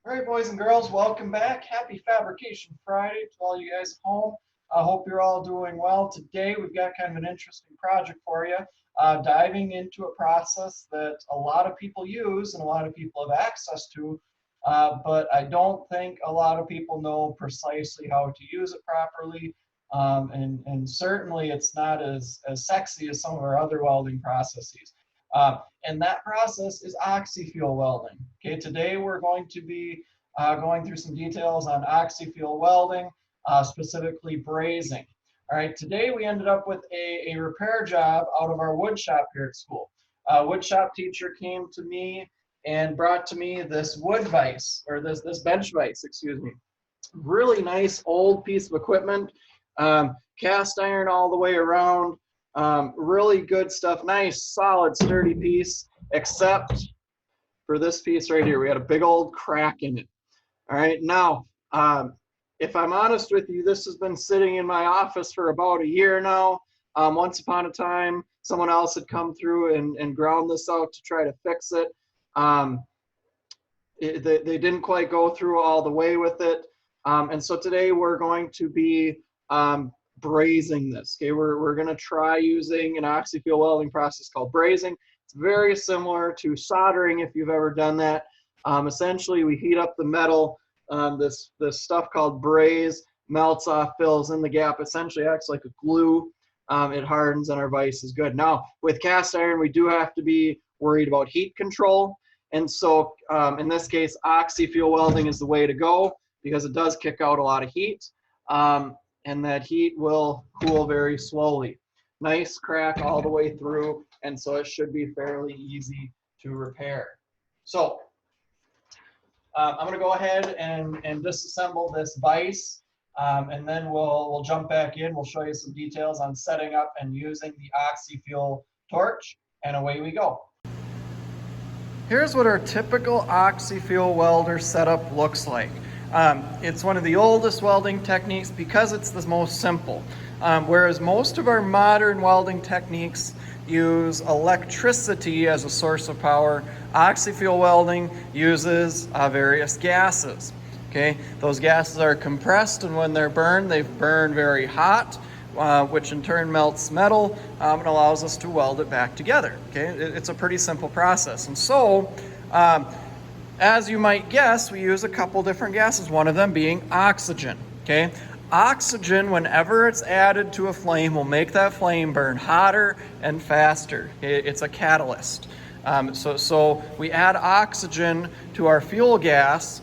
All right, boys and girls, welcome back. Happy Fabrication Friday to all you guys at home. I hope you're all doing well. Today we've got kind of an interesting project for you, diving into a process that a lot of people use and a lot of people have access to, but I don't think a lot of people know precisely how to use it properly, and certainly it's not as sexy as some of our other welding processes. And that process is Oxy-Fuel Welding. Okay, today we're going to be going through some details on Oxy-Fuel Welding, specifically brazing. All right, today we ended up with a repair job out of our wood shop here at school. Wood shop teacher came to me and brought to me this wood vise, or this bench vise, excuse me. Really nice old piece of equipment, cast iron all the way around. Really good stuff, nice, solid, sturdy piece, except for this piece right here. We had a big old crack in it. All right, now, if I'm honest with you, this has been sitting in my office for about a year now. Once upon a time, someone else had come through and ground this out to try to fix it. They didn't quite go through all the way with it. And so today we're going to be brazing this. Okay, we're going to try using an Oxy-Fuel welding process called brazing. It's very similar to soldering if you've ever done that. Essentially, we heat up the metal. This stuff called braze melts off, fills in the gap, essentially acts like a glue. It hardens and our vise is good. Now, with cast iron, we do have to be worried about heat control. And so in this case, Oxy-Fuel welding is the way to go because it does kick out a lot of heat. And that heat will cool very slowly. Nice crack all the way through, and so it should be fairly easy to repair. So I'm going to go ahead and disassemble this vise, and then we'll jump back in. We'll show you some details on setting up and using the Oxy-Fuel torch, and away we go. Here's what our typical Oxy-Fuel welder setup looks like. It's one of the oldest welding techniques because it's the most simple. Whereas most of our modern welding techniques use electricity as a source of power, Oxy-Fuel welding uses various gases. Okay, those gases are compressed, and when they're burned, they burn very hot, which in turn melts metal and allows us to weld it back together. Okay, it's a pretty simple process. And so, as you might guess, we use a couple different gases, one of them being oxygen. Okay, oxygen, whenever it's added to a flame, will make that flame burn hotter and faster. It's a catalyst. So we add oxygen to our fuel gas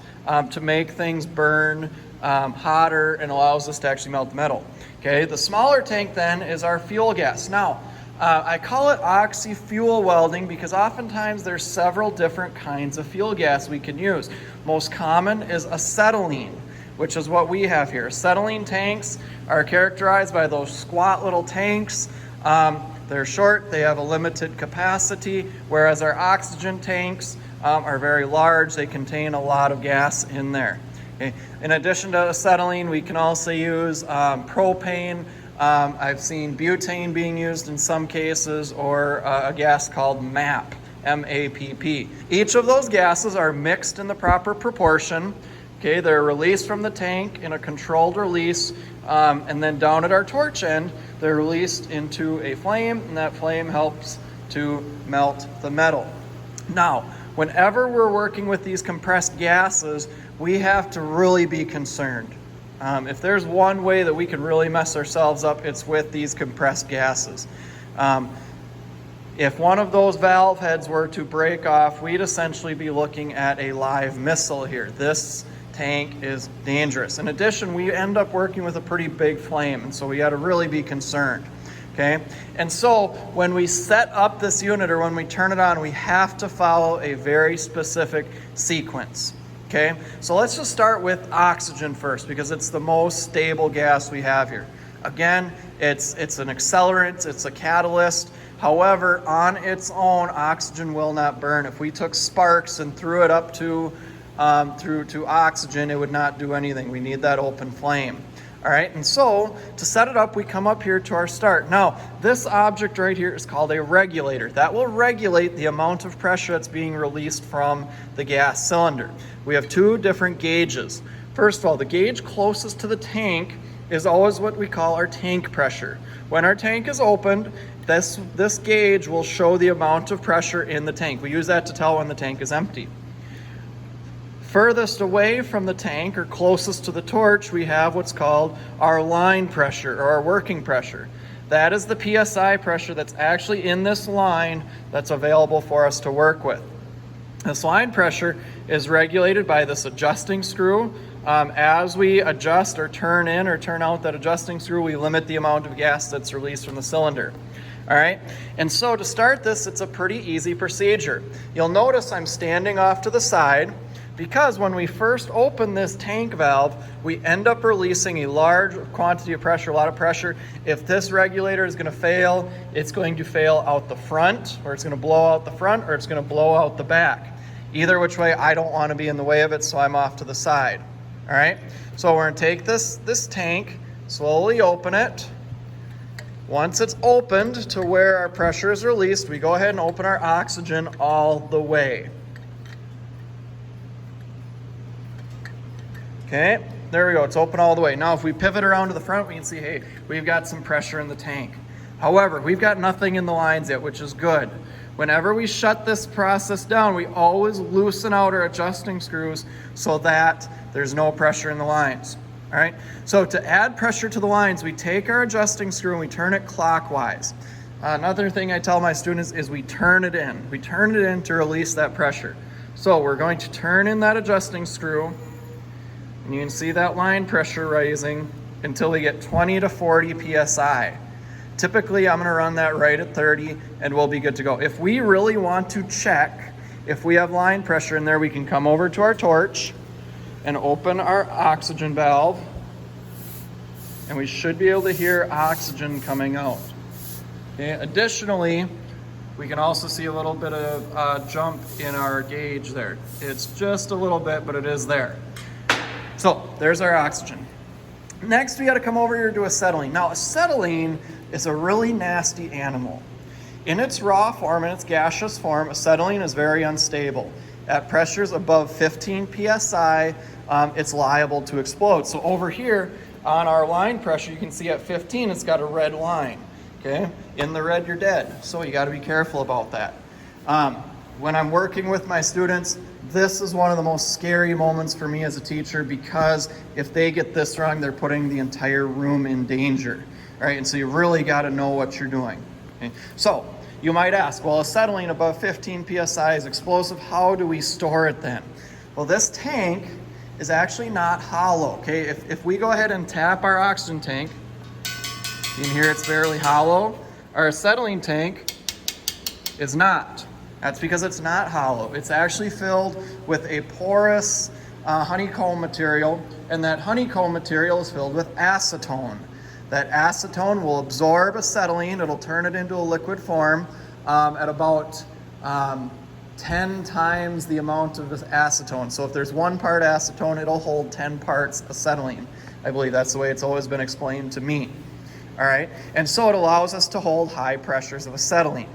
to make things burn hotter and allows us to actually melt the metal. Okay, the smaller tank then is our fuel gas. Now, I call it Oxy-Fuel welding because oftentimes there's several different kinds of fuel gas we can use. Most common is acetylene, which is what we have here. Acetylene tanks are characterized by those squat little tanks. They're short, they have a limited capacity, whereas our oxygen tanks are very large. They contain a lot of gas in there. Okay. In addition to acetylene, we can also use propane. I've seen butane being used in some cases, or a gas called MAP, M-A-P-P. Each of those gases are mixed in the proper proportion. Okay, they're released from the tank in a controlled release, and then down at our torch end, they're released into a flame, and that flame helps to melt the metal. Now, whenever we're working with these compressed gases, we have to really be concerned. If there's one way that we can really mess ourselves up, it's with these compressed gases. If one of those valve heads were to break off, we'd essentially be looking at a live missile here. This tank is dangerous. In addition, we end up working with a pretty big flame, and so we got to really be concerned. Okay, and so when we set up this unit or when we turn it on, we have to follow a very specific sequence. Okay, so let's just start with oxygen first because it's the most stable gas we have here. Again, it's an accelerant, it's a catalyst. However, on its own, oxygen will not burn. If we took sparks and threw it up to oxygen, it would not do anything. We need that open flame. All right, and so to set it up, we come up here to our start. Now, this object right here is called a regulator. That will regulate the amount of pressure that's being released from the gas cylinder. we have two different gauges. First of all, the gauge closest to the tank is always what we call our tank pressure. When our tank is opened, this gauge will show the amount of pressure in the tank. We use that to tell when the tank is empty. Furthest away from the tank, or closest to the torch, we have what's called our line pressure, or our working pressure. That is the PSI pressure that's actually in this line that's available for us to work with. This line pressure is regulated by this adjusting screw. As we adjust or turn in or turn out that adjusting screw, we limit the amount of gas that's released from the cylinder. All right, and so to start this, it's a pretty easy procedure. You'll notice I'm standing off to the side, because when we first open this tank valve, we end up releasing a large quantity of pressure, a lot of pressure. If this regulator is going to fail, it's going to fail out the front, or it's going to blow out the front, or it's going to blow out the back. Either which way, I don't want to be in the way of it, so I'm off to the side. All right, so we're going to take this tank, slowly open it. Once it's opened to where our pressure is released, we go ahead and open our oxygen all the way. Okay, there we go, it's open all the way. Now if we pivot around to the front, we can see, hey, we've got some pressure in the tank. However, we've got nothing in the lines yet, which is good. Whenever we shut this process down, we always loosen out our adjusting screws so that there's no pressure in the lines. All right, so to add pressure to the lines, we take our adjusting screw and we turn it clockwise. Another thing I tell my students is we turn it in. We turn it in to release that pressure. So we're going to turn in that adjusting screw, and you can see that line pressure rising until we get 20 to 40 PSI. Typically, I'm gonna run that right at 30 and we'll be good to go. If we really want to check if we have line pressure in there, we can come over to our torch and open our oxygen valve, and we should be able to hear oxygen coming out. Okay. Additionally, we can also see a little bit of jump in our gauge there. It's just a little bit, but it is there. So there's our oxygen. Next, we got to come over here to acetylene. Now, acetylene is a really nasty animal. In its raw form, in its gaseous form, acetylene is very unstable. At pressures above 15 psi, it's liable to explode. So over here on our line pressure, you can see at 15, it's got a red line. Okay, in the red, you're dead. So you got to be careful about that. When I'm working with my students, this is one of the most scary moments for me as a teacher, because if they get this wrong, they're putting the entire room in danger. All right, and so you really got to know what you're doing. Okay? So you might ask, well, acetylene above 15 psi is explosive. How do we store it then? Well, this tank is actually not hollow. Okay, if we go ahead and tap our oxygen tank, you can hear it's barely hollow. Our acetylene tank is not. That's because it's not hollow. It's actually filled with a porous honeycomb material, and that honeycomb material is filled with acetone. That acetone will absorb acetylene. It'll turn it into a liquid form at about 10 times the amount of this acetone. So if there's 1 part acetone, it'll hold 10 parts acetylene. I believe that's the way it's always been explained to me. All right, and so it allows us to hold high pressures of acetylene.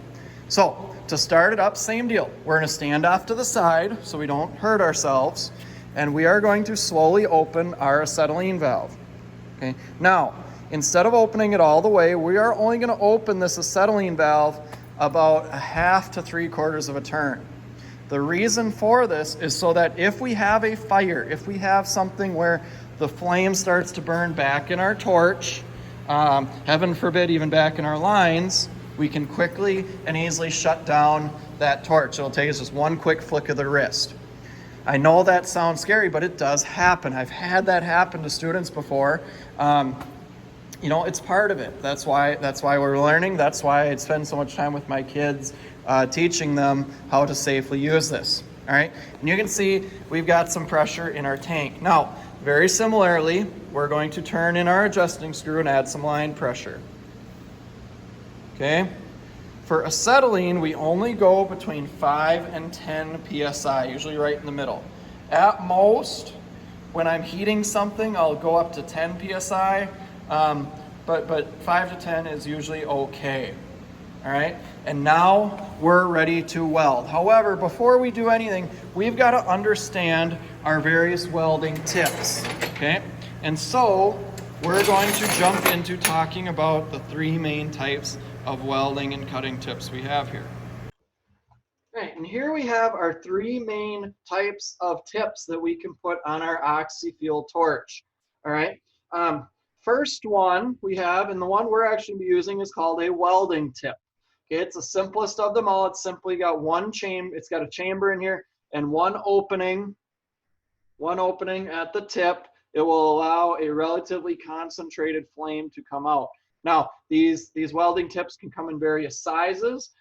So to start it up, same deal. We're going to stand off to the side so we don't hurt ourselves, and we are going to slowly open our acetylene valve. Okay. Now, instead of opening it all the way, we are only going to open this acetylene valve about 1/2 to 3/4 of a turn. The reason for this is so that if we have a fire, if we have something where the flame starts to burn back in our torch, heaven forbid even back in our lines, we can quickly and easily shut down that torch. It'll take us just one quick flick of the wrist. I know that sounds scary, but it does happen. I've had that happen to students before. You know, it's part of it. That's why we're learning. That's why I spend so much time with my kids teaching them how to safely use this. All right, and you can see we've got some pressure in our tank. Now, very similarly, we're going to turn in our adjusting screw and add some line pressure. Okay, for acetylene, we only go between 5 and 10 psi, usually right in the middle. At most, when I'm heating something, I'll go up to 10 psi, but 5 to 10 is usually okay. All right, and now we're ready to weld. However, before we do anything, we've got to understand our various welding tips, okay? And so we're going to jump into talking about the three main types of welding and cutting tips we have here. All right, and here we have our three main types of tips that we can put on our Oxy-Fuel torch. All right, first one we have, and the one we're actually be using is called a welding tip. Okay, it's the simplest of them all. It's simply got one chamber. It's got a chamber in here and one opening at the tip. It will allow a relatively concentrated flame to come out. Now, these welding tips can come in various sizes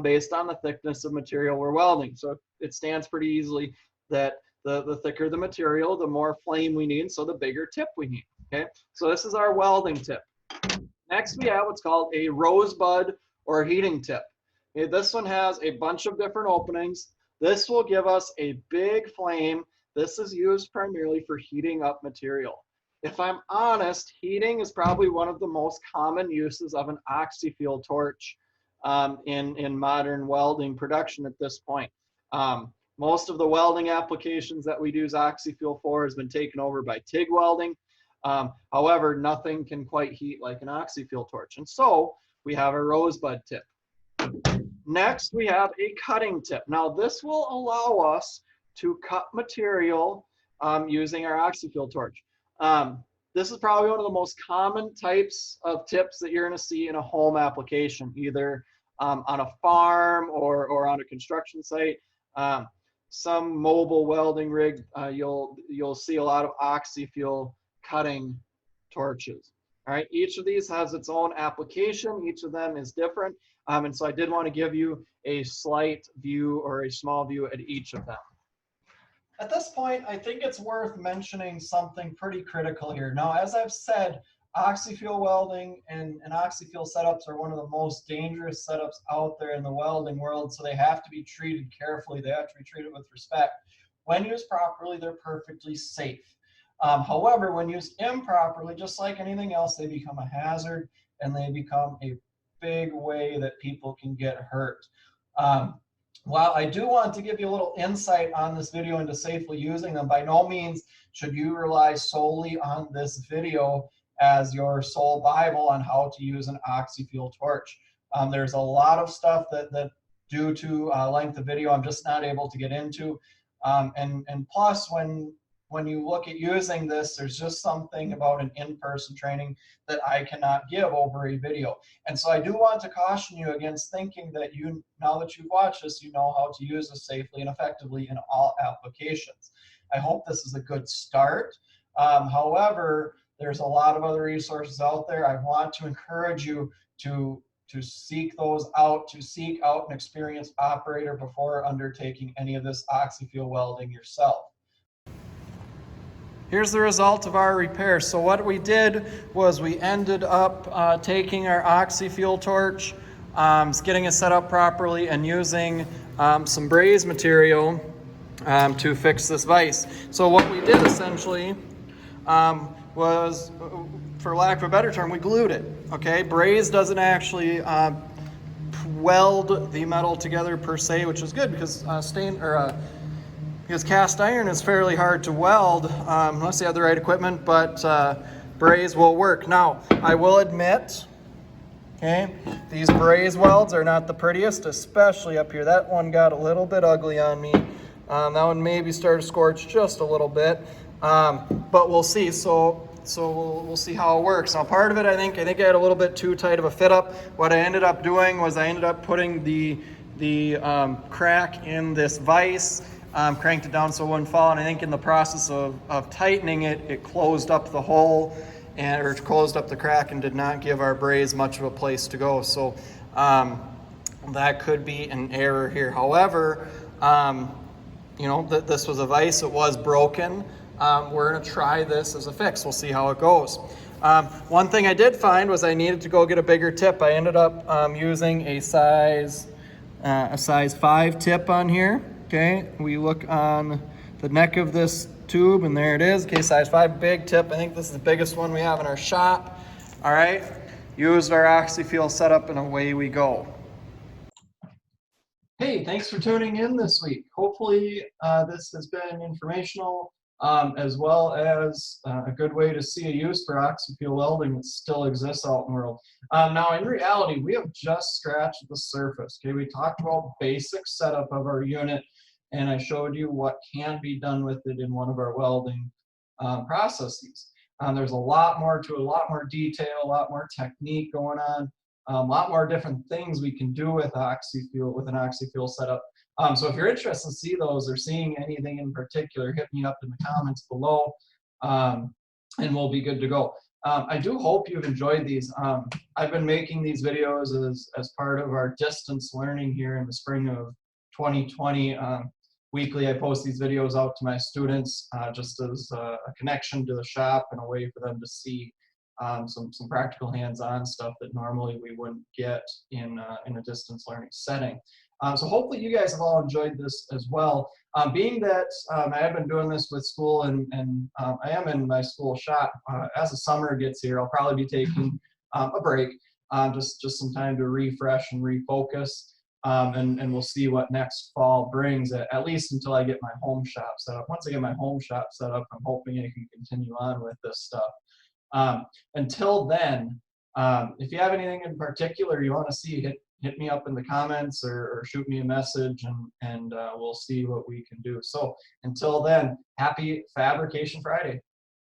based on the thickness of material we're welding. So it stands pretty easily that the thicker the material, the more flame we need, so the bigger tip we need. Okay, so this is our welding tip. Next, we have what's called a rosebud or heating tip. Okay, this one has a bunch of different openings. This will give us a big flame. This is used primarily for heating up material. If I'm honest, heating is probably one of the most common uses of an Oxy-Fuel torch in modern welding production at this point. Most of the welding applications that we use Oxy-Fuel for has been taken over by TIG welding. However, nothing can quite heat like an Oxy-Fuel torch. And so we have a rosebud tip. Next, we have a cutting tip. Now, this will allow us to cut material using our Oxy-Fuel torch. This is probably one of the most common types of tips that you're going to see in a home application, either on a farm or on a construction site. Some mobile welding rig, you'll see a lot of Oxy-Fuel cutting torches. All right, each of these has its own application. Each of them is different. And so I did want to give you a slight view or a small view at each of them. At this point, I think it's worth mentioning something pretty critical here. Now, as I've said, Oxy-Fuel welding and Oxy-Fuel setups are one of the most dangerous setups out there in the welding world, so they have to be treated carefully. They have to be treated with respect. When used properly, they're perfectly safe. However, when used improperly, just like anything else, they become a hazard and they become a big way that people can get hurt. While I do want to give you a little insight on this video into safely using them, by no means should you rely solely on this video as your sole Bible on how to use an Oxy-Fuel torch. There's a lot of stuff that due to length of video, I'm just not able to get into. And plus, when you look at using this, there's just something about an in-person training that I cannot give over a video. And so I do want to caution you against thinking that now that you've watched this, you know how to use this safely and effectively in all applications. I hope this is a good start. However, there's a lot of other resources out there. I want to encourage you to seek those out, to seek out an experienced operator before undertaking any of this Oxy-Fuel welding yourself. Here's the result of our repair. So what we did was we ended up taking our Oxy-Fuel torch, getting it set up properly, and using some braze material to fix this vise. So what we did essentially was, for lack of a better term, we glued it. Okay, braze doesn't actually weld the metal together per se, which is good because because cast iron is fairly hard to weld unless you have the right equipment, but braze will work. Now, I will admit, okay, these braze welds are not the prettiest, especially up here. That one got a little bit ugly on me. That one maybe started to scorch just a little bit, but we'll see. So we'll see how it works. Now, part of it, I think I had a little bit too tight of a fit up. What I ended up doing was I ended up putting the crack in this vise. Cranked it down so it wouldn't fall, and I think in the process of tightening it, it closed up the hole or closed up the crack and did not give our braze much of a place to go. So that could be an error here. However, this was a vise, it was broken. We're gonna try this as a fix. We'll see how it goes. One thing I did find was I needed to go get a bigger tip. I ended up using a size 5 tip on here. Okay, we look on the neck of this tube and there it is. Okay, size 5, big tip. I think this is the biggest one we have in our shop. All right, used our Oxy-Fuel setup and away we go. Hey, thanks for tuning in this week. Hopefully this has been informational as well as a good way to see a use for Oxy-Fuel welding that still exists out in the world. Now, in reality, we have just scratched the surface. Okay, we talked about basic setup of our unit, and I showed you what can be done with it in one of our welding processes. There's a lot more to it, a lot more detail, a lot more technique going on. A lot more different things we can do with Oxy-Fuel, with an Oxy-Fuel setup. So if you're interested to see those or seeing anything in particular, hit me up in the comments below, and we'll be good to go. I do hope you've enjoyed these. I've been making these videos as part of our distance learning here in the spring of 2020. Weekly, I post these videos out to my students just as a connection to the shop and a way for them to see some practical hands-on stuff that normally we wouldn't get in a distance learning setting. So hopefully you guys have all enjoyed this as well. Being that I have been doing this with school and I am in my school shop, as the summer gets here, I'll probably be taking a break, just some time to refresh and refocus. And we'll see what next fall brings, at least until I get my home shop set up. Once I get my home shop set up, I'm hoping I can continue on with this stuff. Until then, if you have anything in particular you want to see, hit me up in the comments or shoot me a message, and we'll see what we can do. So until then, happy Fabrication Friday.